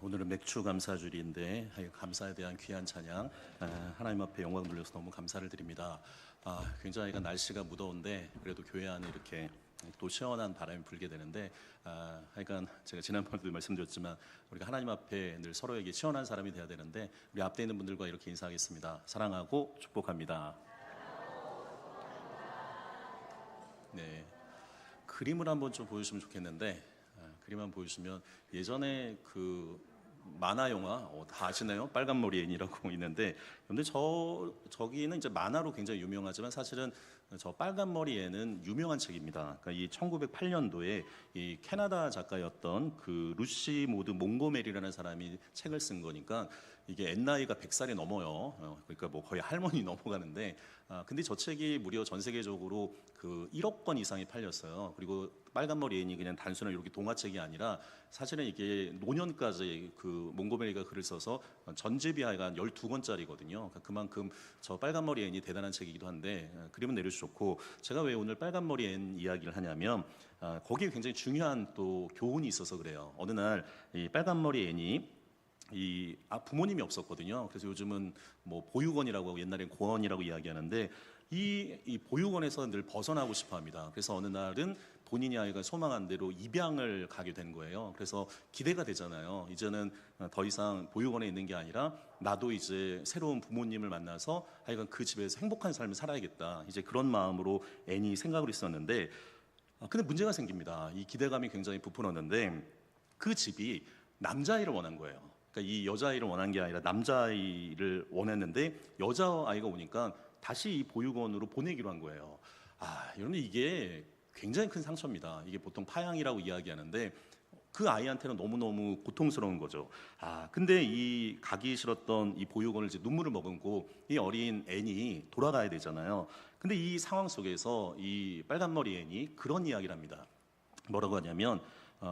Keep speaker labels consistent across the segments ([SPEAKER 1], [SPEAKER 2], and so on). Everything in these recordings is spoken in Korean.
[SPEAKER 1] 오늘은 맥주 감사주일인데 감사에 대한 귀한 찬양, 하나님 앞에 영광 돌려서 너무 감사를 드립니다. 굉장히 날씨가 무더운데 그래도 교회 안에 이렇게 또 시원한 바람이 불게 되는데, 하여간 제가 지난번에도 말씀드렸지만 우리가 하나님 앞에 늘 서로에게 시원한 사람이 돼야 되는데, 우리 앞에 있는 분들과 이렇게 인사하겠습니다. 사랑하고 축복합니다. 네, 그림을 한번 좀 보여주시면 좋겠는데, 그림 한번 보여주시면 예전에 그 만화 영화 다 아시나요? 빨간머리 애니라고 있는데, 근데 저기는 이제 만화로 굉장히 유명하지만 사실은 저 빨간머리 애는 유명한 책입니다. 그러니까 이 1908년도에 이 캐나다 작가였던 그 루시 모드 몽고메리라는 사람이 책을 쓴 거니까 이게 엔나이가 100살이 넘어요. 그러니까 뭐 거의 할머니 넘어가는데, 근데 저 책이 무려 전 세계적으로 그 1억 권 이상이 팔렸어요. 그리고 빨간머리 애니 그냥 단순한 이렇게 동화책이 아니라 사실은 이게 노년까지 그 몽고메리가 글을 써서 전집이 한 12권짜리거든요. 그러니까 그만큼 저 빨간머리 애니 대단한 책이기도 한데, 그림은 내려주셨고, 제가 왜 오늘 빨간머리 애 이야기를 하냐면 거기에 굉장히 중요한 또 교훈이 있어서 그래요. 어느 날 이 빨간머리 애니 부모님이 없었거든요. 그래서 요즘은 뭐 보육원이라고 하고 옛날엔 고원이라고 이야기하는데, 이 보육원에서 늘 벗어나고 싶어 합니다. 그래서 어느 날은 본인이 아이가 소망한 대로 입양을 가게 된 거예요. 그래서 기대가 되잖아요. 이제는 더 이상 보육원에 있는 게 아니라 나도 이제 새로운 부모님을 만나서 하여간 그 집에서 행복한 삶을 살아야겠다, 이제 그런 마음으로 애니 생각을 했었는데, 근데 문제가 생깁니다. 이 기대감이 굉장히 부풀었는데 그 집이 남자아이를 원한 거예요. 그러니까 이 여자아이를 원한 게 아니라 남자아이를 원했는데, 여자아이가 오니까 다시 이 보육원으로 보내기로 한 거예요. 여러분, 이게 굉장히 큰 상처입니다. 이게 보통 파양이라고 이야기하는데 그 아이한테는 너무너무 고통스러운 거죠. 근데 이 가기 싫었던 이 보육원을 이제 눈물을 머금고 이 어린 앤이 돌아가야 되잖아요. 근데 이 상황 속에서 이 빨간머리 앤이 그런 이야기를 합니다. 뭐라고 하냐면,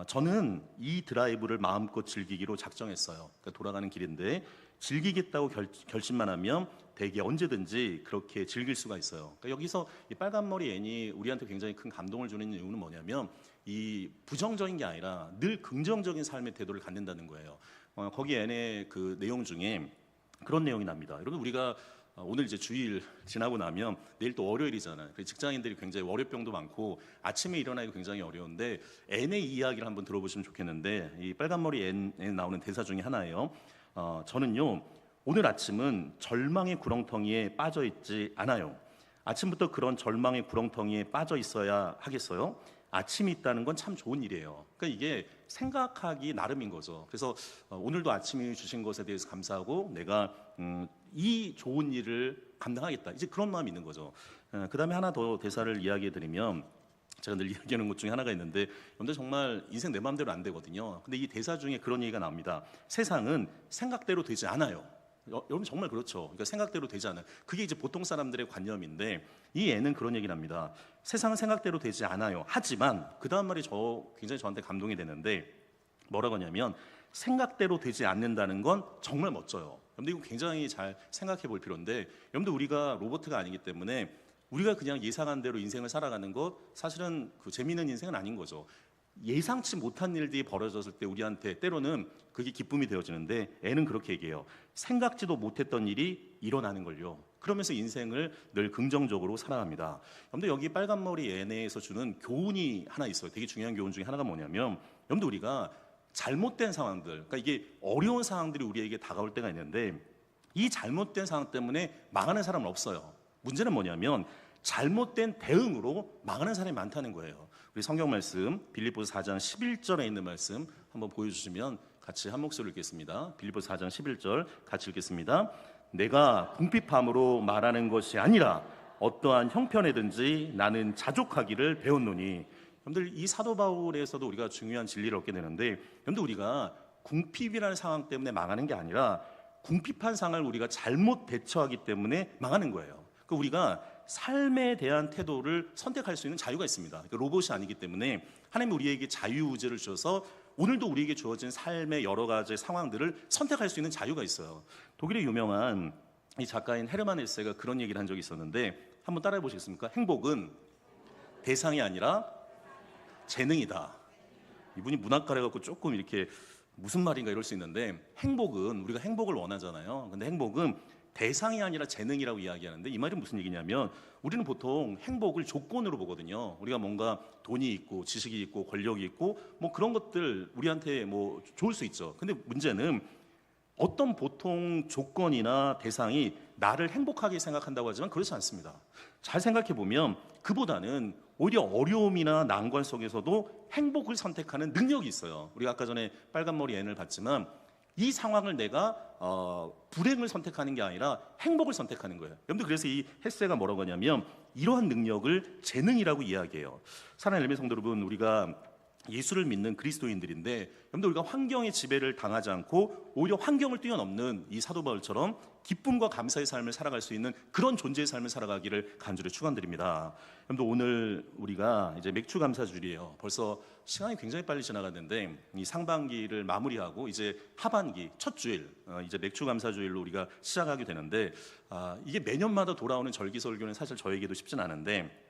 [SPEAKER 1] 저는 이 드라이브를 마음껏 즐기기로 작정했어요. 그러니까 돌아가는 길인데 즐기겠다고 결심만 하면 대개 언제든지 그렇게 즐길 수가 있어요. 그러니까 여기서 이 빨간머리 애니 우리한테 굉장히 큰 감동을 주는 이유는 뭐냐면, 이 부정적인 게 아니라 늘 긍정적인 삶의 태도를 갖는다는 거예요. 거기 애네 그 내용 중에 그런 내용이 납니다. 여러분, 우리가 오늘 이제 주일 지나고 나면 내일 또 월요일이잖아요. 직장인들이 굉장히 월요병도 많고 아침에 일어나기가 굉장히 어려운데, 앤의 이야기를 한번 들어보시면 좋겠는데, 이 빨간머리 앤에 나오는 대사 중에 하나예요. 저는요, 오늘 아침은 절망의 구렁텅이에 빠져 있지 않아요. 아침부터 그런 절망의 구렁텅이에 빠져 있어야 하겠어요? 아침이 있다는 건 참 좋은 일이에요. 그러니까 이게 생각하기 나름인 거죠. 그래서 오늘도 아침이 주신 것에 대해서 감사하고 내가 이 좋은 일을 감당하겠다, 이제 그런 마음이 있는 거죠. 그 다음에 하나 더 대사를 이야기해 드리면, 제가 늘 이야기하는 것 중에 하나가 있는데, 근데 정말 인생 내 마음대로 안 되거든요. 근데 이 대사 중에 그런 얘기가 나옵니다. 세상은 생각대로 되지 않아요. 여러분, 정말 그렇죠. 그러니까 생각대로 되지 않아요. 그게 이제 보통 사람들의 관념인데, 이 애는 그런 얘기를 합니다. 세상은 생각대로 되지 않아요. 하지만 그 다음 말이 굉장히 저한테 감동이 되는데, 뭐라고 하냐면, 생각대로 되지 않는다는 건 정말 멋져요. 여러분들, 이거 굉장히 잘 생각해 볼 필요인데, 여러분들, 우리가 로봇가 아니기 때문에 우리가 그냥 예상한 대로 인생을 살아가는 것, 사실은 그 재미있는 인생은 아닌 거죠. 예상치 못한 일들이 벌어졌을 때 우리한테 때로는 그게 기쁨이 되어지는데, 애는 그렇게 얘기해요. 생각지도 못했던 일이 일어나는 걸요. 그러면서 인생을 늘 긍정적으로 살아갑니다. 그런데 여기 빨간머리 애내에서 주는 교훈이 하나 있어요. 되게 중요한 교훈 중에 하나가 뭐냐면, 여러분들, 우리가 잘못된 상황들, 그러니까 이게 어려운 상황들이 우리에게 다가올 때가 있는데, 이 잘못된 상황 때문에 망하는 사람은 없어요. 문제는 뭐냐면 잘못된 대응으로 망하는 사람이 많다는 거예요. 우리 성경 말씀 빌립보서 4장 11절에 있는 말씀 한번 보여주시면 같이 한 목소리로 읽겠습니다. 빌립보서 4장 11절 같이 읽겠습니다. 내가 궁핍함으로 말하는 것이 아니라 어떠한 형편에든지 나는 자족하기를 배웠노니. 여러분들, 이 사도 바울에서도 우리가 중요한 진리를 얻게 되는데, 여러분들, 우리가 궁핍이라는 상황 때문에 망하는 게 아니라 궁핍한 상황을 우리가 잘못 대처하기 때문에 망하는 거예요. 그러니까 우리가 삶에 대한 태도를 선택할 수 있는 자유가 있습니다. 그러니까 로봇이 아니기 때문에 하나님이 우리에게 자유의지를 주셔서 오늘도 우리에게 주어진 삶의 여러 가지 상황들을 선택할 수 있는 자유가 있어요. 독일의 유명한 이 작가인 헤르만 헤세가 그런 얘기를 한 적이 있었는데, 한번 따라해 보시겠습니까? 행복은 대상이 아니라 재능이다. 이분이 문학가래 갖고 조금 이렇게 무슨 말인가 이럴 수 있는데, 행복은 우리가 행복을 원하잖아요. 근데 행복은 대상이 아니라 재능이라고 이야기하는데, 이 말이 무슨 얘기냐면 우리는 보통 행복을 조건으로 보거든요. 우리가 뭔가 돈이 있고 지식이 있고 권력이 있고 뭐 그런 것들 우리한테 뭐 좋을 수 있죠. 근데 문제는 어떤 보통 조건이나 대상이 나를 행복하게 생각한다고 하지만 그렇지 않습니다. 잘 생각해 보면 그보다는 오히려 어려움이나 난관 속에서도 행복을 선택하는 능력이 있어요. 우리가 아까 전에 빨간머리 앤을 봤지만 이 상황을 내가 불행을 선택하는 게 아니라 행복을 선택하는 거예요. 여러분들, 그래서 이 헤세가 뭐라고 하냐면 이러한 능력을 재능이라고 이야기해요. 사랑하는 엘메 성도 여러분, 우리가 예수를 믿는 그리스도인들인데, 여러분들 우리가 환경의 지배를 당하지 않고 오히려 환경을 뛰어넘는 이 사도 바울처럼 기쁨과 감사의 삶을 살아갈 수 있는 그런 존재의 삶을 살아가기를 간절히 축원드립니다. 여러분들, 오늘 우리가 이제 맥주 감사주일이에요. 벌써 시간이 굉장히 빨리 지나갔는데 이 상반기를 마무리하고 이제 하반기 첫 주일, 이제 맥주 감사주일로 우리가 시작하게 되는데, 이게 매년마다 돌아오는 절기설교는 사실 저에게도 쉽진 않은데,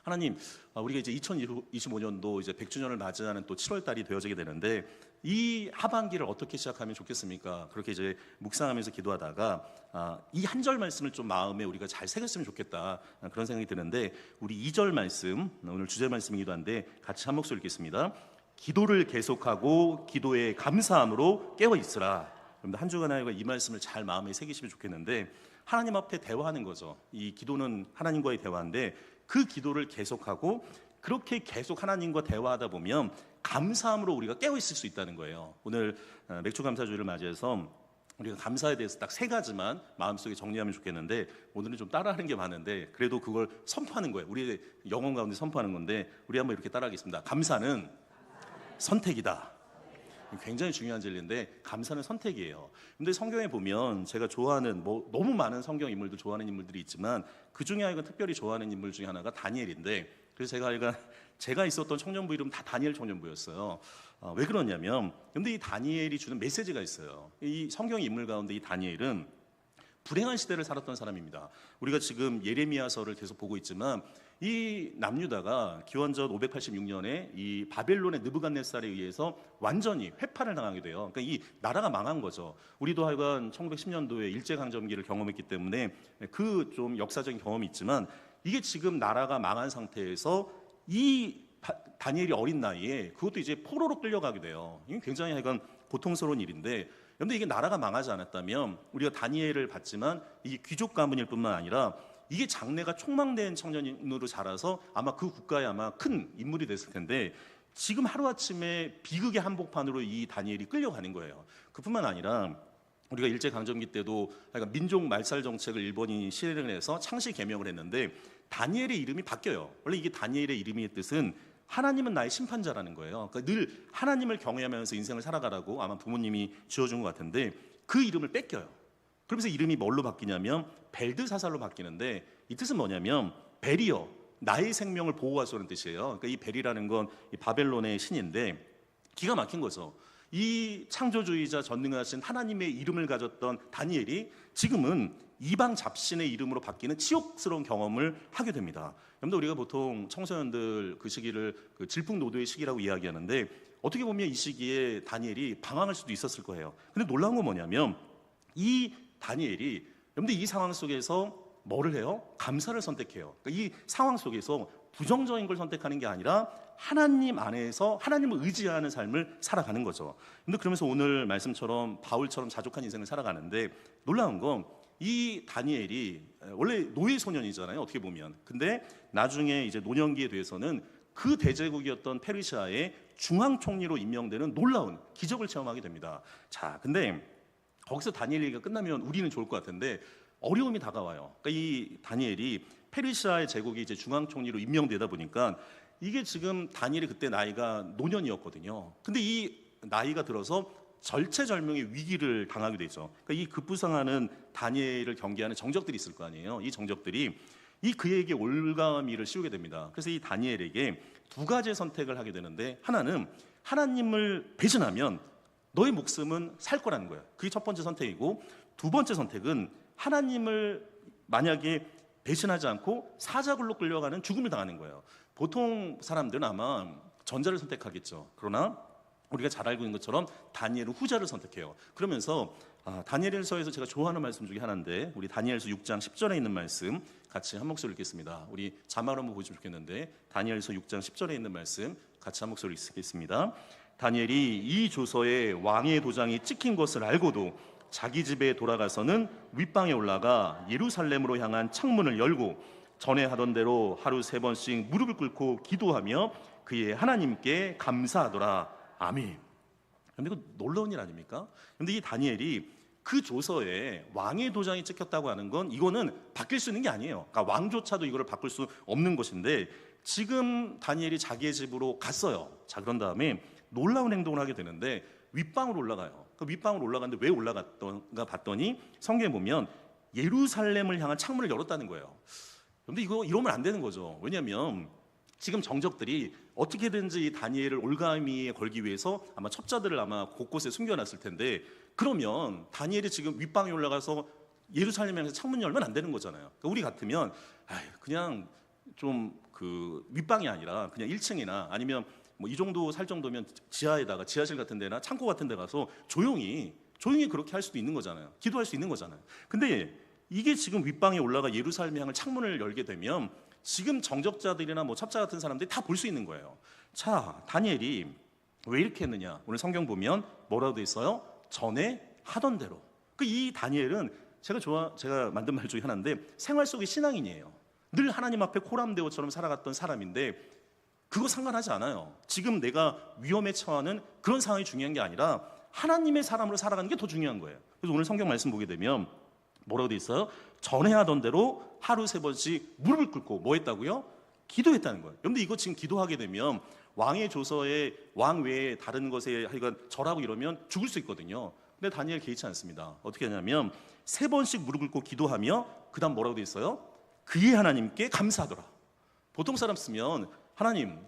[SPEAKER 1] 하나님, 우리가 이제 2025년도 이제 100주년을 맞이하는 또 7월 달이 되어지게 되는데, 이 하반기를 어떻게 시작하면 좋겠습니까? 그렇게 이제 묵상하면서 기도하다가 이 한 절 말씀을 좀 마음에 우리가 잘 새겼으면 좋겠다, 그런 생각이 드는데, 우리 2절 말씀, 오늘 주제 말씀이기도 한데 같이 한 목소리 읽겠습니다. 기도를 계속하고 기도에 감사함으로 깨어 있으라. 여러분들 한 주간에 이 말씀을 잘 마음에 새기시면 좋겠는데, 하나님 앞에 대화하는 거죠. 이 기도는 하나님과의 대화인데 그 기도를 계속하고 그렇게 계속 하나님과 대화하다 보면 감사함으로 우리가 깨어 있을 수 있다는 거예요. 오늘 맥주 감사주일을 맞이해서 우리가 감사에 대해서 딱 3가지만 마음속에 정리하면 좋겠는데, 오늘은 좀 따라하는 게 많은데 그래도 그걸 선포하는 거예요. 우리의 영혼 가운데 선포하는 건데, 우리 한번 이렇게 따라하겠습니다. 감사는 선택이다. 굉장히 중요한 진리인데 감사는 선택이에요. 근데 성경에 보면 제가 좋아하는, 뭐 너무 많은 성경 인물들 좋아하는 인물들이 있지만 그 중에 하여간 특별히 좋아하는 인물 중에 하나가 다니엘인데, 그래서 제가 있었던 청년부 이름 다 다니엘 청년부였어요. 왜 그러냐면, 근데 이 다니엘이 주는 메시지가 있어요. 이 성경 인물 가운데 이 다니엘은 불행한 시대를 살았던 사람입니다. 우리가 지금 예레미야서를 계속 보고 있지만 이 남유다가 기원전 586년에 이 바벨론의 느부갓네살에 의해서 완전히 회파를 당하게 돼요. 그러니까 이 나라가 망한 거죠. 우리도 하여간 1910년도에 일제강점기를 경험했기 때문에 그 좀 역사적인 경험이 있지만, 이게 지금 나라가 망한 상태에서 이 다니엘이 어린 나이에 그것도 이제 포로로 끌려가게 돼요. 이게 굉장히 하여간 고통스러운 일인데, 그런데 이게 나라가 망하지 않았다면 우리가 다니엘을 봤지만 이게 귀족 가문일 뿐만 아니라 이게 장래가 촉망된 청년으로 자라서 아마 그 국가에 아마 큰 인물이 됐을 텐데, 지금 하루아침에 비극의 한복판으로 이 다니엘이 끌려가는 거예요. 그뿐만 아니라 우리가 일제강점기 때도 민족 말살 정책을 일본이 실행을 해서 창시 개명을 했는데 다니엘의 이름이 바뀌어요. 원래 이게 다니엘의 이름의 뜻은 하나님은 나의 심판자라는 거예요. 그러니까 늘 하나님을 경외하면서 인생을 살아가라고 아마 부모님이 지어준 것 같은데 그 이름을 뺏겨요. 그러면서 이름이 뭘로 바뀌냐면 벨드사살로 바뀌는데, 이 뜻은 뭐냐면 벨이요, 나의 생명을 보호하소는 뜻이에요. 그러니까 이 벨이라는 건 이 바벨론의 신인데, 기가 막힌 거죠. 이 창조주의자 전능하신 하나님의 이름을 가졌던 다니엘이 지금은 이방 잡신의 이름으로 바뀌는 치욕스러운 경험을 하게 됩니다. 여러분들, 우리가 보통 청소년들 그 시기를 그 질풍노도의 시기라고 이야기하는데, 어떻게 보면 이 시기에 다니엘이 방황할 수도 있었을 거예요. 근데 놀라운 건 뭐냐면 이 다니엘이, 여러분들, 이 상황 속에서 뭐를 해요? 감사를 선택해요. 그러니까 이 상황 속에서 부정적인 걸 선택하는 게 아니라 하나님 안에서 하나님을 의지하는 삶을 살아가는 거죠. 근데 그러면서 오늘 말씀처럼 바울처럼 자족한 인생을 살아가는데, 놀라운 건 이 다니엘이 원래 노예 소년이잖아요, 어떻게 보면. 근데 나중에 이제 노년기에 대해서는 그 대제국이었던 페르시아의 중앙 총리로 임명되는 놀라운 기적을 체험하게 됩니다. 자, 근데 거기서 다니엘 얘기가 끝나면 우리는 좋을 것 같은데 어려움이 다가와요. 그러니까 이 다니엘이 페르시아의 제국이 이제 중앙 총리로 임명되다 보니까 이게 지금 다니엘이 그때 나이가 노년이었거든요. 근데 이 나이가 들어서 절체절명의 위기를 당하게 되죠. 그러니까 이 급부상하는 다니엘을 경계하는 정적들이 있을 거 아니에요. 이 정적들이 이 그에게 올가미를 씌우게 됩니다. 그래서 이 다니엘에게 2가지의 선택을 하게 되는데, 하나는 하나님을 배신하면 너의 목숨은 살 거라는 거예요. 그게 첫 번째 선택이고, 2번째 선택은 하나님을 만약에 배신하지 않고 사자굴로 끌려가는 죽음을 당하는 거예요. 보통 사람들은 아마 전자를 선택하겠죠. 그러나 우리가 잘 알고 있는 것처럼 다니엘은 후자를 선택해요. 그러면서 다니엘서에서 제가 좋아하는 말씀 중에 하나인데, 우리 다니엘서 6장 10절에 있는 말씀 같이 한 목소리 읽겠습니다. 우리 자막을 한번 보시면 좋겠는데, 다니엘서 6장 10절에 있는 말씀 같이 한 목소리 읽겠습니다. 다니엘이 이 조서에 왕의 도장이 찍힌 것을 알고도 자기 집에 돌아가서는 윗방에 올라가 예루살렘으로 향한 창문을 열고 전에 하던 대로 하루 3번씩 무릎을 꿇고 기도하며 그의 하나님께 감사하더라. 아멘. 근데 이거 놀라운 일 아닙니까? 근데 이 다니엘이 그 조서에 왕의 도장이 찍혔다고 하는 건 이거는 바뀔 수 있는 게 아니에요. 그러니까 왕조차도 이거를 바꿀 수 없는 것인데, 지금 다니엘이 자기의 집으로 갔어요. 자, 그런 다음에 놀라운 행동을 하게 되는데 윗방으로 올라가요. 그 윗방으로 올라갔는데 왜 올라갔던가 봤더니 성경에 보면 예루살렘을 향한 창문을 열었다는 거예요. 그런데 이거 이러면 안 되는 거죠. 왜냐하면 지금 정적들이 어떻게든지 이 다니엘을 올가미에 걸기 위해서 아마 첩자들을 아마 곳곳에 숨겨놨을 텐데, 그러면 다니엘이 지금 윗방에 올라가서 예루살렘에 향해서 창문 열면 안 되는 거잖아요. 그러니까 우리 같으면 그냥 좀 그 윗방이 아니라 그냥 1층이나 아니면 뭐 이 정도 살 정도면 지하에다가 지하실 같은 데나 창고 같은 데 가서 조용히 그렇게 할 수도 있는 거잖아요. 기도할 수 있는 거잖아요. 근데 이게 지금 윗방에 올라가 예루살렘 향을 창문을 열게 되면 지금 정적자들이나 뭐 첩자 같은 사람들이 다 볼 수 있는 거예요. 자, 다니엘이 왜 이렇게 했느냐? 오늘 성경 보면 뭐라고 돼 있어요? 전에 하던 대로. 이 다니엘은 제가 만든 말 중에 하나인데, 생활 속의 신앙인이에요. 늘 하나님 앞에 코람데오처럼 살아갔던 사람인데 그거 상관하지 않아요. 지금 내가 위험에 처하는 그런 상황이 중요한 게 아니라 하나님의 사람으로 살아가는 게 더 중요한 거예요. 그래서 오늘 성경 말씀 보게 되면 뭐라고 돼 있어요? 전에 하던 대로 하루 3번씩 무릎을 꿇고 뭐 했다고요? 기도했다는 거예요. 그런데 이거 지금 기도하게 되면 왕의 조서에 왕 외에 다른 것에 하여간 절하고 이러면 죽을 수 있거든요. 근데 다니엘 개의치 않습니다. 어떻게 하냐면 3번씩 무릎 꿇고 기도하며 그 다음 뭐라고 돼 있어요? 그의 하나님께 감사하더라. 보통 사람 쓰면 하나님,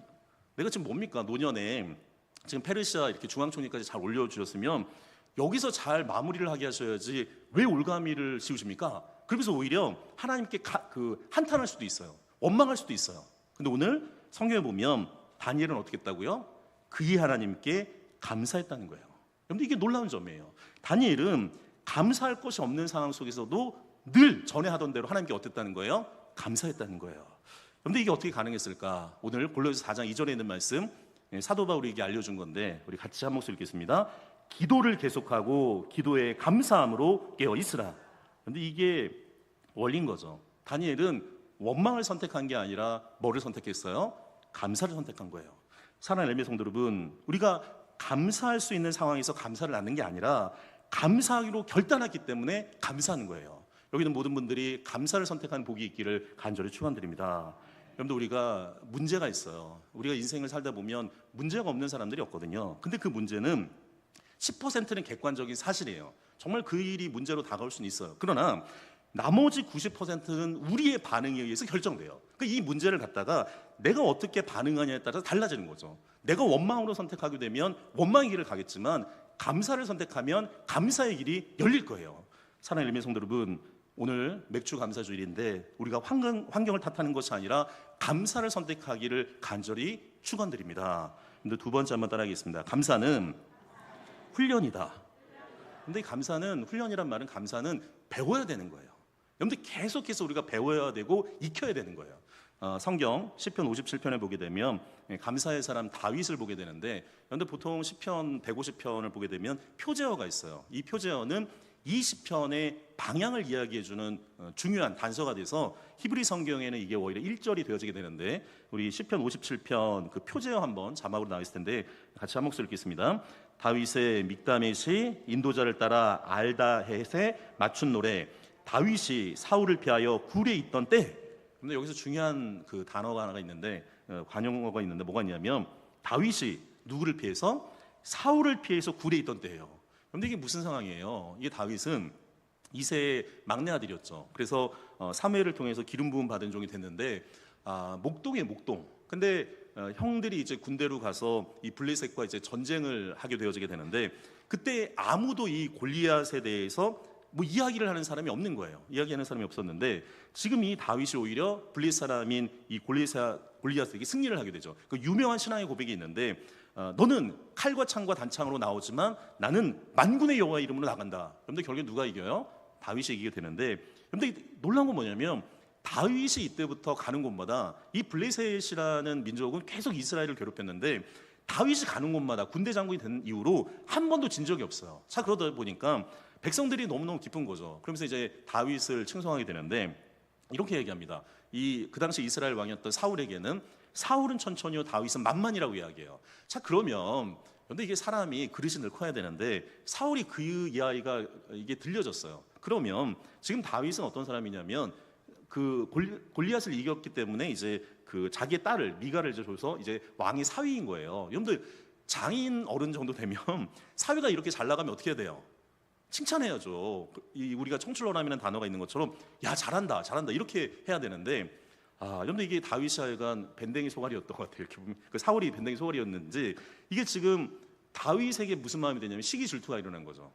[SPEAKER 1] 내가 지금 뭡니까? 노년에 지금 페르시아 이렇게 중앙총리까지 잘 올려주셨으면 여기서 잘 마무리를 하게 하셔야지 왜 올가미를 씌우십니까? 그러면서 오히려 하나님께 한탄할 수도 있어요. 원망할 수도 있어요. 근데 오늘 성경에 보면 다니엘은 어떻게 했다고요? 그의 하나님께 감사했다는 거예요. 그런데 이게 놀라운 점이에요. 다니엘은 감사할 것이 없는 상황 속에서도 늘 전에 하던 대로 하나님께 어땠다는 거예요? 감사했다는 거예요. 그런데 이게 어떻게 가능했을까? 오늘 골로새서 4장 2절에 있는 말씀, 사도 바울에게 알려준 건데 우리 같이 한 목소리 읽겠습니다. 기도를 계속하고 기도에 감사함으로 깨어 있으라. 그런데 이게 원리인 거죠. 다니엘은 원망을 선택한 게 아니라 뭐를 선택했어요? 감사를 선택한 거예요. 사랑하는 엘메 성도 여러분, 우리가 감사할 수 있는 상황에서 감사를 낳는 게 아니라 감사하기로 결단했기 때문에 감사하는 거예요. 여기 있는 모든 분들이 감사를 선택한 복이 있기를 간절히 축원드립니다. 여러분들, 우리가 문제가 있어요. 우리가 인생을 살다 보면 문제가 없는 사람들이 없거든요. 근데 그 문제는 10%는 객관적인 사실이에요. 정말 그 일이 문제로 다가올 수는 있어요. 그러나 나머지 90%는 우리의 반응에 의해서 결정돼요. 그러니까 이 문제를 갖다가 내가 어떻게 반응하냐에 따라서 달라지는 거죠. 내가 원망으로 선택하게 되면 원망의 길을 가겠지만 감사를 선택하면 감사의 길이 열릴 거예요. 사랑하는 엘메 성도 여러분, 오늘 맥주 감사주일인데 우리가 환경을 탓하는 것이 아니라 감사를 선택하기를 간절히 축원드립니다. 근데 두 번째 한번 따라하겠습니다. 감사는 훈련이다. 근데 이 감사는, 훈련이란 말은 감사는 배워야 되는 거예요. 여러분들 계속해서 우리가 배워야 되고 익혀야 되는 거예요. 성경 시편 57편에 보게 되면 감사의 사람 다윗을 보게 되는데, 그런데 보통 시편 150편을 보게 되면 표제어가 있어요. 이 표제어는 이 시편의 방향을 이야기해주는 중요한 단서가 돼서 히브리 성경에는 이게 오히려 1절이 되어지게 되는데, 우리 시편 57편 그 표제어 한번 자막으로 나와 있을 텐데 같이 한 목소리 읽겠습니다. 다윗의 믹다메시 인도자를 따라 알다헷에 맞춘 노래, 다윗이 사울을 피하여 굴에 있던 때. 근데 여기서 중요한 그 단어가 하나가 있는데, 관용어가 있는데 뭐가 있냐면 다윗이 누구를 피해서? 사울을 피해서 굴에 있던 때예요. 그런데 이게 무슨 상황이에요? 이게 다윗은 이세의 막내 아들이었죠. 그래서 사무엘을 통해서 기름 부음 받은 종이 됐는데 목동이에요, 목동. 근데 형들이 이제 군대로 가서 이 블레셋과 이제 전쟁을 하게 되어지게 되는데, 그때 아무도 이 골리앗에 대해서 뭐 이야기를 하는 사람이 없는 거예요. 이야기하는 사람이 없었는데 지금 이 다윗이 오히려 블레셋 사람인 이 골리앗에게 승리를 하게 되죠. 그 유명한 신앙의 고백이 있는데 너는 칼과 창과 단창으로 나오지만 나는 만군의 여호와의 이름으로 나간다. 그런데 결국에 누가 이겨요? 다윗이 이기게 되는데, 그런데 놀라운 건 뭐냐면 다윗이 이때부터 가는 곳마다 이 블레셋이라는 민족은 계속 이스라엘을 괴롭혔는데 다윗이 가는 곳마다 군대 장군이 된 이후로 한 번도 진 적이 없어요. 자, 그러다 보니까 백성들이 너무너무 기쁜 거죠. 그러면서 이제 다윗을 칭송하게 되는데 이렇게 얘기합니다. 그 당시 이스라엘 왕이었던 사울에게는 사울은 천천히요 다윗은 만만이라고 이야기해요. 자, 그러면 근데 이게 사람이 그릇이 늘 커야 되는데 사울이 그 이야기가 이게 들려졌어요. 그러면 지금 다윗은 어떤 사람이냐면 그 골리앗을 이겼기 때문에 이제 그 자기의 딸을 미가를 이제 줘서 이제 왕이 사위인 거예요. 여러분들 장인 어른 정도 되면 사위가 이렇게 잘 나가면 어떻게 해야 돼요? 칭찬해야죠. 우리가 청출어람이라는 단어가 있는 것처럼 야 잘한다 잘한다 이렇게 해야 되는데 여러분들 이게 다윗이 하여간 밴댕이 소갈이었던 것 같아요. 이렇게 보면 그 사울이 밴댕이 소갈이었는지 이게 지금 다윗에게 무슨 마음이 되냐면 시기 질투가 일어난 거죠.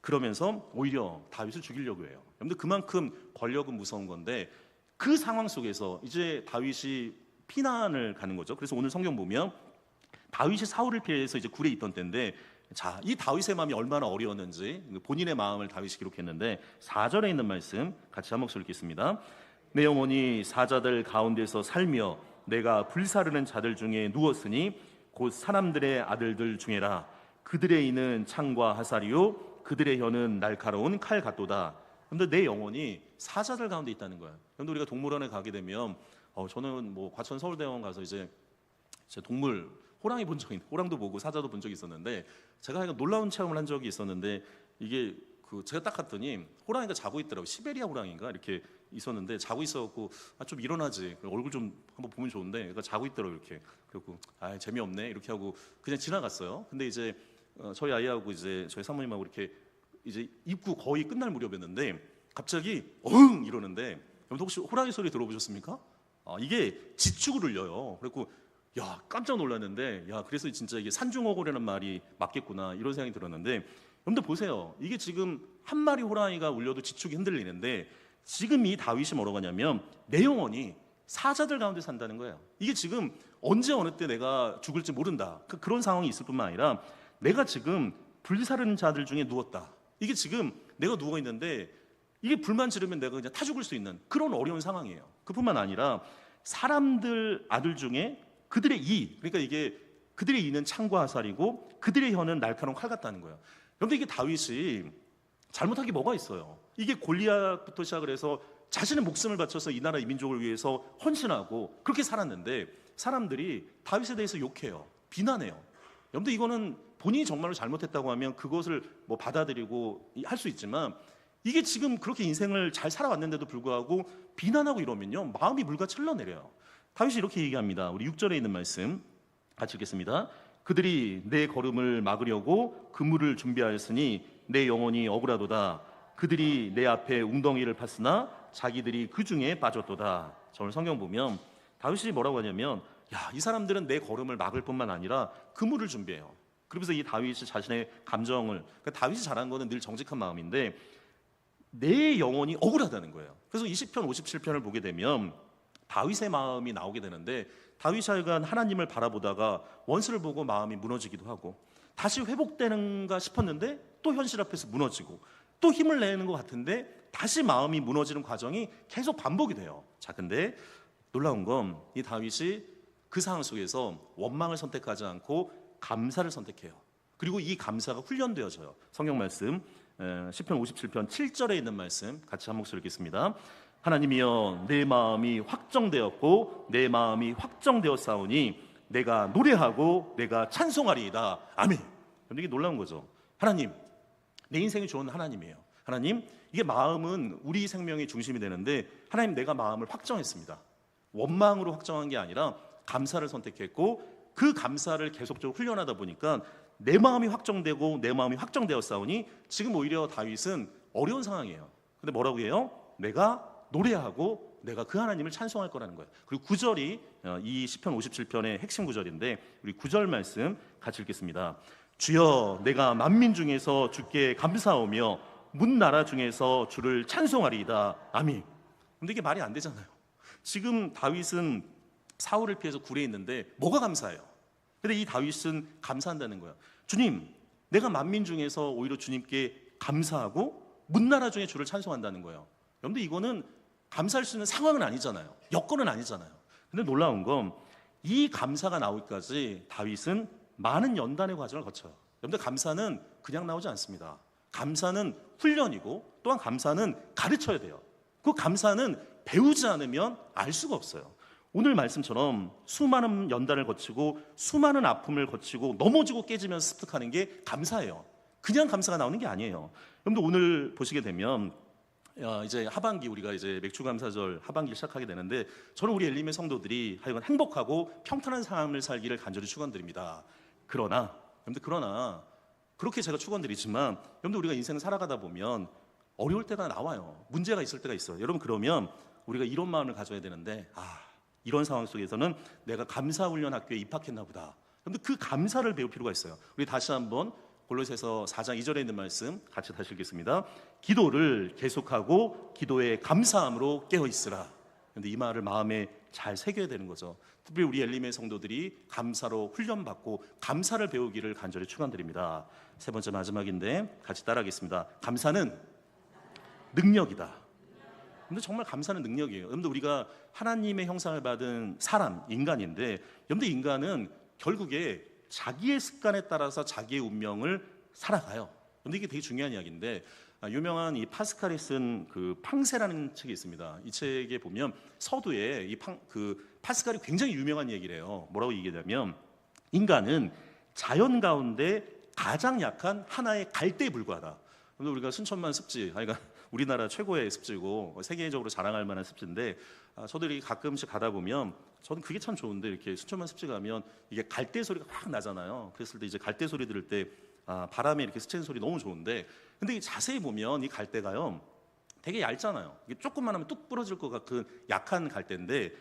[SPEAKER 1] 그러면서 오히려 다윗을 죽이려고 해요. 여러분들 그만큼 권력은 무서운 건데 그 상황 속에서 이제 다윗이 피난을 가는 거죠. 그래서 오늘 성경 보면 다윗이 사울을 피해서 이제 굴에 있던 때인데 자, 이 다윗의 마음이 얼마나 어려웠는지 본인의 마음을 다윗이 기록했는데 4절에 있는 말씀 같이 한 목소리 읽겠습니다. 내 영혼이 사자들 가운데서 살며 내가 불사르는 자들 중에 누웠으니 곧 사람들의 아들들 중에라. 그들의 이는 창과 화살이요 그들의 혀는 날카로운 칼 같도다. 그런데 내 영혼이 사자들 가운데 있다는 거예요. 그런데 우리가 동물원에 가게 되면 저는 뭐 과천 서울대공원 가서 이제 동물 호랑이 본 적이 호랑도 보고 사자도 본 적이 있었는데 제가 놀라운 체험을 한 적이 있었는데 이게 제가 딱 갔더니 호랑이가 자고 있더라고요. 시베리아 호랑이인가 이렇게 있었는데 자고 있어갖고 좀 일어나지 얼굴 좀 한번 보면 좋은데 그러니까 자고 있더라고요. 이렇게 그리고 재미없네 이렇게 하고 그냥 지나갔어요. 근데 이제 저희 아이하고 이제 저희 사모님하고 이렇게 이제 입구 거의 끝날 무렵이었는데 갑자기 어흥 이러는데 여러분 혹시 호랑이 소리 들어보셨습니까? 이게 지축을 울려요. 그래갖고 야 깜짝 놀랐는데 야 그래서 진짜 이게 산중어고라는 말이 맞겠구나 이런 생각이 들었는데 여러분들 보세요. 이게 지금 한 마리 호랑이가 울려도 지축이 흔들리는데 지금 이 다윗이 뭐라고 하냐면 내 영혼이 사자들 가운데 산다는 거예요. 이게 지금 언제 어느 때 내가 죽을지 모른다 그런 상황이 있을 뿐만 아니라 내가 지금 불사르는 자들 중에 누웠다. 이게 지금 내가 누워 있는데 이게 불만 지르면 내가 그냥 타 죽을 수 있는 그런 어려운 상황이에요. 그뿐만 아니라 사람들 아들 중에 그들의 그러니까 이게 그들의 이는 창과 화살이고 그들의 혀는 날카로운 칼 같다는 거예요. 그런데 이게 다윗이 잘못한 게 뭐가 있어요? 이게 골리앗부터 시작을 해서 자신의 목숨을 바쳐서 이 나라 이 민족을 위해서 헌신하고 그렇게 살았는데 사람들이 다윗에 대해서 욕해요. 비난해요. 여러분들 이거는 본인이 정말로 잘못했다고 하면 그것을 뭐 받아들이고 할 수 있지만 이게 지금 그렇게 인생을 잘 살아왔는데도 불구하고 비난하고 이러면요 마음이 물같이 흘러내려요. 다윗이 이렇게 얘기합니다. 우리 6절에 있는 말씀 같이 읽겠습니다. 그들이 내 걸음을 막으려고 그물을 준비하였으니 내 영혼이 억울하도다. 그들이 내 앞에 웅덩이를 팠으나 자기들이 그 중에 빠졌도다. 오늘 성경 보면 다윗이 뭐라고 하냐면 이 사람들은 내 걸음을 막을 뿐만 아니라 그물을 준비해요. 그러면서 이 다윗이 자신의 감정을 그러니까 다윗이 잘한 거는 늘 정직한 마음인데 내 영혼이 억울하다는 거예요. 그래서 20편 57편을 보게 되면 다윗의 마음이 나오게 되는데 다윗이 하여간 하나님을 바라보다가 원수를 보고 마음이 무너지기도 하고 다시 회복되는가 싶었는데 또 현실 앞에서 무너지고 또 힘을 내는 것 같은데 다시 마음이 무너지는 과정이 계속 반복이 돼요. 자, 근데 놀라운 건 이 다윗이 그 상황 속에서 원망을 선택하지 않고 감사를 선택해요. 그리고 이 감사가 훈련되어져요. 성경 말씀 시편 57편 7절에 있는 말씀 같이 한 목소리 읽겠습니다. 하나님이여 내 마음이 확정되었고 내 마음이 확정되었사오니 내가 노래하고 내가 찬송하리이다. 아멘. 이게 놀라운 거죠. 하나님, 내 인생의 주원은 하나님이에요. 하나님, 이게 마음은 우리 생명의 중심이 되는데 하나님 내가 마음을 확정했습니다. 원망으로 확정한 게 아니라 감사를 선택했고 그 감사를 계속적으로 훈련하다 보니까 내 마음이 확정되고 내 마음이 확정되었사오니 지금 오히려 다윗은 어려운 상황이에요. 근데 뭐라고 해요? 내가 노래하고 내가 그 하나님을 찬송할 거라는 거예요. 그리고 9절이 이 시편 57편의 핵심 구절인데 우리 9절 말씀 같이 읽겠습니다. 주여 내가 만민 중에서 주께 감사하며 문 나라 중에서 주를 찬송하리이다. 아멘. 근데 이게 말이 안 되잖아요. 지금 다윗은 사울을 피해서 굴에 있는데 뭐가 감사해요? 근데 이 다윗은 감사한다는 거야. 주님, 내가 만민 중에서 오히려 주님께 감사하고 문나라 중에 주를 찬송한다는 거예요. 여러분들 이거는 감사할 수 있는 상황은 아니잖아요. 여건은 아니잖아요. 근데 놀라운 건 이 감사가 나오기까지 다윗은 많은 연단의 과정을 거쳐요. 여러분들 감사는 그냥 나오지 않습니다. 감사는 훈련이고 또한 감사는 가르쳐야 돼요. 그 감사는 배우지 않으면 알 수가 없어요. 오늘 말씀처럼 수많은 연단을 거치고 수많은 아픔을 거치고 넘어지고 깨지면 습득하는 게 감사예요. 그냥 감사가 나오는 게 아니에요. 여러분들 오늘 보시게 되면 이제 하반기 우리가 이제 맥주감사절 하반기 시작하게 되는데 저는 우리 엘림의 성도들이 하여간 행복하고 평탄한 삶을 살기를 간절히 축원드립니다. 그러나 그렇게 제가 축원드리지만 여러분들 우리가 인생을 살아가다 보면 어려울 때가 나와요. 문제가 있을 때가 있어요. 여러분 그러면 우리가 이런 마음을 가져야 되는데 이런 상황 속에서는 내가 감사훈련 학교에 입학했나 보다. 여러분들 그 감사를 배울 필요가 있어요. 우리 다시 한번 골로새서 4장 2절에 있는 말씀 같이 다시 읽겠습니다. 기도를 계속하고 기도에 감사함으로 깨어있으라. 그런데 이 말을 마음에 잘 새겨야 되는 거죠. 특별히 우리 엘림의 성도들이 감사로 훈련받고 감사를 배우기를 간절히 축원드립니다. 세 번째 마지막인데 같이 따라하겠습니다. 감사는 능력이다. 근데 정말 감사는 능력이에요. 여러분들 우리가 하나님의 형상을 받은 사람, 인간인데 여러분들 인간은 결국에 자기의 습관에 따라서 자기의 운명을 살아가요. 근데 이게 되게 중요한 이야기인데 유명한 이 파스칼이 쓴 그 팡세라는 책이 있습니다. 이 책에 보면 서두에 그 파스칼이 굉장히 유명한 얘기를 해요. 뭐라고 얘기하냐면 인간은 자연 가운데 가장 약한 하나의 갈대에 불과하다. 우리가 순천만 습지, 그러니까 우리나라 최고의 습지고 세계적으로 자랑할 만한 습지인데 저들이 가끔씩 가다 보면 저는 그게 참 좋은데 이렇게 순천만 습지 가면 이게 갈대 소리가 확 나잖아요. 그랬을 때 이제 갈대 소리 들을 때 바람에 이렇게 스치는 소리 너무 좋은데 근데 자세히 보면 이 갈대가요 되게 얇잖아요. 이게 조금만 하면 뚝 부러질 것 같은 약한 갈대인데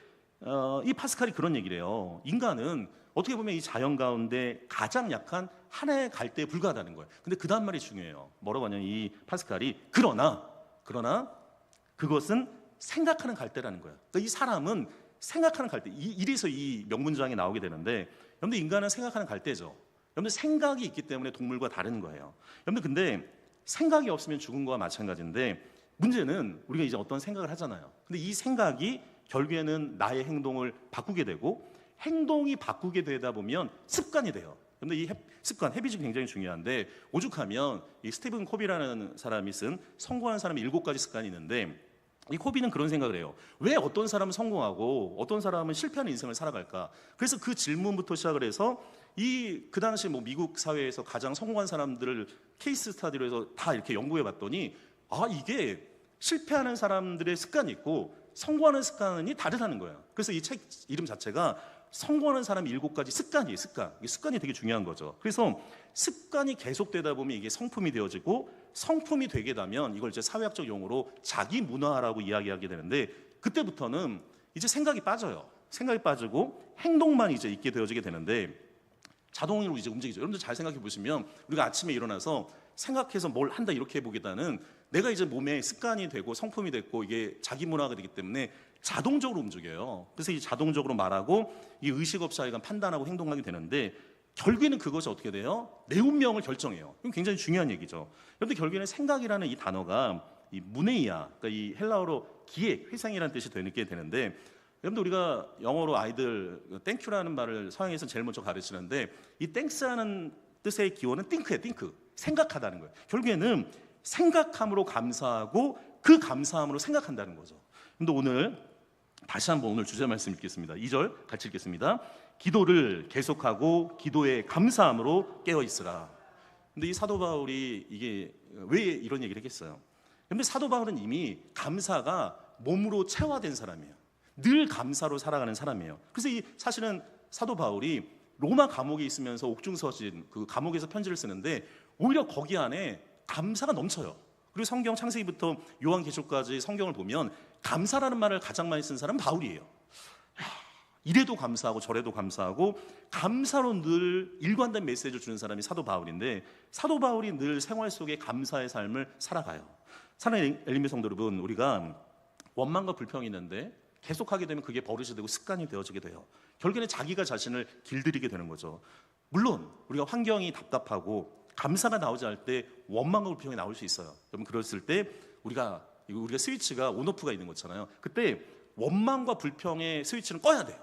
[SPEAKER 1] 이 파스칼이 그런 얘기를 해요. 인간은 어떻게 보면 이 자연 가운데 가장 약한 하나의 갈대에 불과하다는 거예요. 근데 그 다음 말이 중요해요. 뭐라고 하냐면 이 파스칼이 그러나 그것은 생각하는 갈대라는 거예요. 그러니까 이 사람은 생각하는 갈대. 이래서 이 명문장이 나오게 되는데 여러분들 인간은 생각하는 갈대죠. 여러분들 생각이 있기 때문에 동물과 다른 거예요. 여러분들 근데 생각이 없으면 죽은 거와 마찬가지인데 문제는 우리가 이제 어떤 생각을 하잖아요. 근데 이 생각이 결국에는 나의 행동을 바꾸게 되고 행동이 바꾸게 되다 보면 습관이 돼요. 근데 이 습관, 헤빗이 굉장히 중요한데 오죽하면 이 스티븐 코비라는 사람이 쓴 성공하는 사람의 7가지 습관이 있는데 이 코비는 그런 생각을 해요. 왜 어떤 사람은 성공하고 어떤 사람은 실패하는 인생을 살아갈까? 그래서 그 질문부터 시작을 해서 그 당시 뭐 미국 사회에서 가장 성공한 사람들을 케이스 스터디로 해서 다 이렇게 연구해 봤더니 이게 실패하는 사람들의 습관이 있고 성공하는 습관이 다르다는 거예요. 그래서 이 책 이름 자체가 성공하는 사람 7가지 습관이에요. 습관이 되게 중요한 거죠. 그래서 습관이 계속되다 보면 이게 성품이 되어지고 성품이 되게 되면 이걸 이제 사회학적 용어로 자기 문화라고 이야기하게 되는데 그때부터는 이제 생각이 빠져요. 생각이 빠지고 행동만 이제 있게 되어지게 되는데 자동으로 이제 움직이죠. 여러분들 잘 생각해 보시면 우리가 아침에 일어나서 생각해서 뭘 한다 이렇게 해보기보다는 내가 이제 몸에 습관이 되고 성품이 됐고 이게 자기 문화가 되기 때문에 자동적으로 움직여요. 그래서 이 자동적으로 말하고 이 의식 없이 하여간 판단하고 행동하게 되는데 결국에는 그것이 어떻게 돼요? 내 운명을 결정해요. 이건 굉장히 중요한 얘기죠. 그런데 결국에는 생각이라는 이 단어가 이 무네이아, 그러니까 이 헬라어로 기획, 회상이라는 뜻이 되게 되는데 여러분들 우리가 영어로 아이들 땡큐라는 말을 서양에서 제일 먼저 가르치는데 이 땡스라는 뜻의 기원은 띵크예요. 띵크. 생각하다는 거예요. 결국에는 생각함으로 감사하고 그 감사함으로 생각한다는 거죠. 근데 오늘 다시 한번 오늘 주제 말씀 읽겠습니다. 2절 같이 읽겠습니다. 기도를 계속하고 기도에 감사함으로 깨어 있으라. 근데 이 사도 바울이 이게 왜 이런 얘기를 했겠어요? 근데 사도 바울은 이미 감사가 몸으로 체화된 사람이에요. 늘 감사로 살아가는 사람이에요. 그래서 이 사실은 사도 바울이 로마 감옥에 있으면서 옥중서신 그 감옥에서 편지를 쓰는데 오히려 거기 안에 감사가 넘쳐요. 그리고 성경 창세기부터 요한계시록까지 성경을 보면 감사라는 말을 가장 많이 쓴 사람은 바울이에요. 이래도 감사하고 저래도 감사하고 감사로 늘 일관된 메시지를 주는 사람이 사도 바울인데 사도 바울이 늘 생활 속에 감사의 삶을 살아가요. 사랑하는 엘림의 성도 여러분, 우리가 원망과 불평이 있는데 계속하게 되면 그게 버릇이 되고 습관이 되어지게 돼요. 결국에는 자기가 자신을 길들이게 되는 거죠. 물론 우리가 환경이 답답하고 감사가 나오지 않을 때 원망과 불평이 나올 수 있어요. 여러분, 그랬을 때 우리가 스위치가 온오프가 있는 거잖아요. 그때 원망과 불평의 스위치는 꺼야 돼요.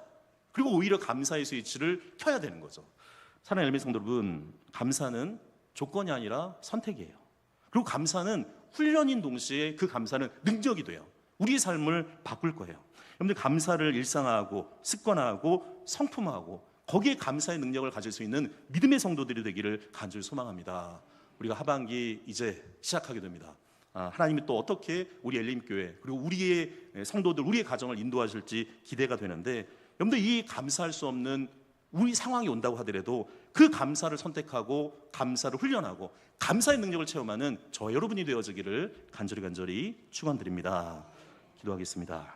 [SPEAKER 1] 그리고 오히려 감사의 스위치를 켜야 되는 거죠. 사랑하는 엘메 성도 여러분, 감사는 조건이 아니라 선택이에요. 그리고 감사는 훈련인 동시에 그 감사는 능력이 돼요. 우리의 삶을 바꿀 거예요. 여러분들, 감사를 일상화하고 습관화하고 성품화하고 거기에 감사의 능력을 가질 수 있는 믿음의 성도들이 되기를 간절히 소망합니다. 우리가 하반기 이제 시작하게 됩니다. 하나님이 또 어떻게 우리 엘림교회 그리고 우리의 성도들, 우리의 가정을 인도하실지 기대가 되는데, 여러분들, 이 감사할 수 없는 우리 상황이 온다고 하더라도 그 감사를 선택하고 감사를 훈련하고 감사의 능력을 체험하는 저 여러분이 되어지기를 간절히 축원드립니다. 기도하겠습니다.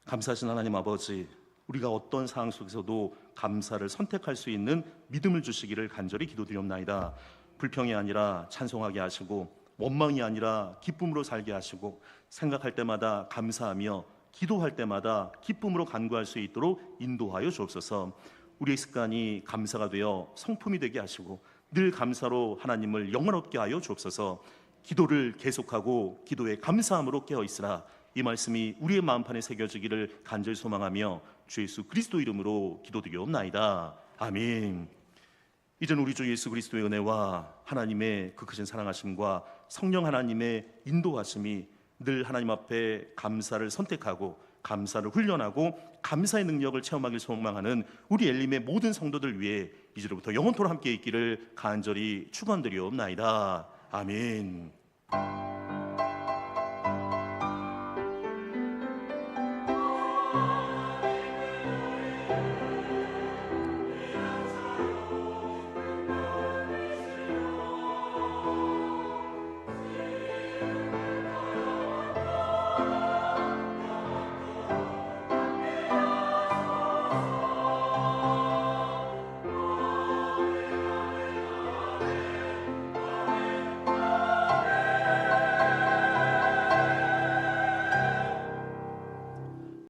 [SPEAKER 1] 감사하신 하나님 아버지, 우리가 어떤 상황 속에서도 감사를 선택할 수 있는 믿음을 주시기를 간절히 기도드리옵나이다. 불평이 아니라 찬송하게 하시고, 원망이 아니라 기쁨으로 살게 하시고, 생각할 때마다 감사하며 기도할 때마다 기쁨으로 간구할 수 있도록 인도하여 주옵소서. 우리의 습관이 감사가 되어 성품이 되게 하시고 늘 감사로 하나님을 영원롭게 하여 주옵소서. 기도를 계속하고 기도에 감사함으로 깨어 있으라. 이 말씀이 우리의 마음판에 새겨지기를 간절히 소망하며 주 예수 그리스도 이름으로 기도드리옵나이다. 아멘. 이제는 우리 주 예수 그리스도의 은혜와 하나님의 그 크신 사랑하심과 성령 하나님의 인도하심이 늘 하나님 앞에 감사를 선택하고 감사를 훈련하고 감사의 능력을 체험하길 소망하는 우리 엘림의 모든 성도들 위해 이제로부터 영원토록 함께 있기를 간절히 축원드리옵나이다. 아멘.